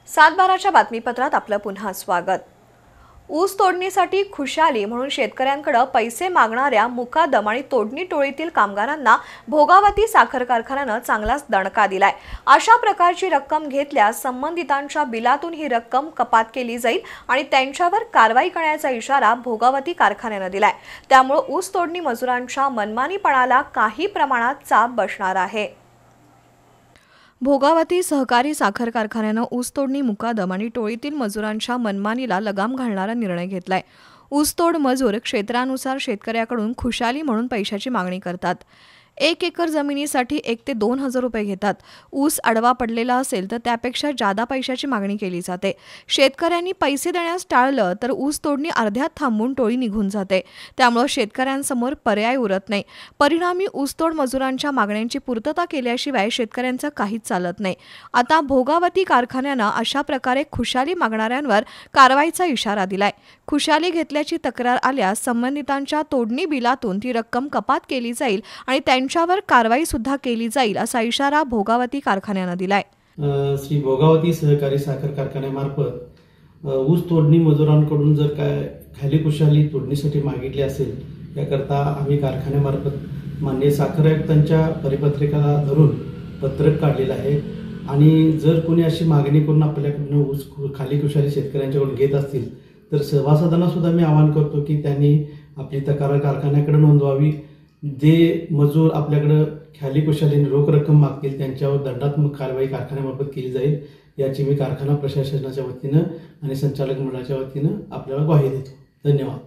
सातबाराच्या बातमीपत्रात आपलं पुन्हा स्वागत। ऊस तोडणीसाठी खुशाली म्हणून शेतकऱ्यांकडे पैसे मागणाऱ्या मुकादम आणि तोडणी टोळीतील कामगारांना भोगावती साखर कारखान्याने चांगलाच दणका दिलाय। अशा प्रकारची रक्कम घेतल्यास संबंधितांच्या बिलातून ही रक्कम कपात केली जाईल आणि त्यांच्यावर कारवाई करण्याचा इशारा भोगावती कारखान्याने दिलाय। त्यामुळे ऊस तोडणी मजुरांच्या मनमानीपणाला काही प्रमाणात चाप बसणार आहे। भोगावती सहकारी साखर कारखान्याने ऊसतोडणी मुकादम आणि टोळीतील मजुरांच्या मनमानीला लगाम घालणारा निर्णय घेतलाय। ऊसतोड मजूर क्षेत्रानुसार शेतकऱ्याकडून खुशाली म्हणून पैशाची मागणी करतात। 1 एकर जमिनीसाठी 1 ते 2 हजार रुपये घेतात। ऊस अडवा पडलेला असेल तर त्यापेक्षा जादा पैशाची मागणी केली जाते। शेतकऱ्यांनी पैसे देण्यास टाळलं तर ऊस तोडणी अर्ध्यात थांबून टोळी निघून जाते। त्यामुळे शेतकऱ्यांसमोर पर्याय उरत नाही। परिणामी ऊसतोड मजुरांच्या मागण्यांची पूर्तता केल्याशिवाय शेतकऱ्यांचं काहीच चालत नाही। आता भोगावती कारखान्यानं अशा प्रकारे खुशाली मागणाऱ्यांवर कारवाईचा इशारा दिलाय। खुशाली घेतल्याची तक्रार आल्यास संबंधितांच्या तोडणी बिलातून ती रक्कम कपात केली जाईल आणि त्यांच्यावर कारवाई सुद्धा केली जाईल असा इशारा भोगावती कारखान्याने दिलाय। श्री भोगावती सहकारी साखर कारखान्यामार्फत ऊस तोडणी मजुरांकडून जर काय खाली खुशाली तोडणीसाठी मागितली असेल याकरता आम्ही कारखान्यामार्फत माननीय साखर आयुक्तांच्या परिपत्रकाला धरून पत्रक काढलेलं आहे आणि जर कोणी अशी मागणी करून आपल्याकडून ऊस खाली खुशाली शेतकऱ्यांच्याकडून घेत असतील तर सभासदांना सुद्धा मी आवाहन करतो की त्यांनी आपली तक्रार कारखान्याकडे नोंदवावी। जे मजूर आपल्याकडे खाली खुशालीने रोख रक्कम मागतील त्यांच्यावर दंडात्मक कारवाई कारखान्यामार्फत केली जाईल याची मी कारखाना प्रशासनाच्या वतीनं आणि संचालक मंडळाच्या वतीनं आपल्याला ग्वाही देतो। धन्यवाद।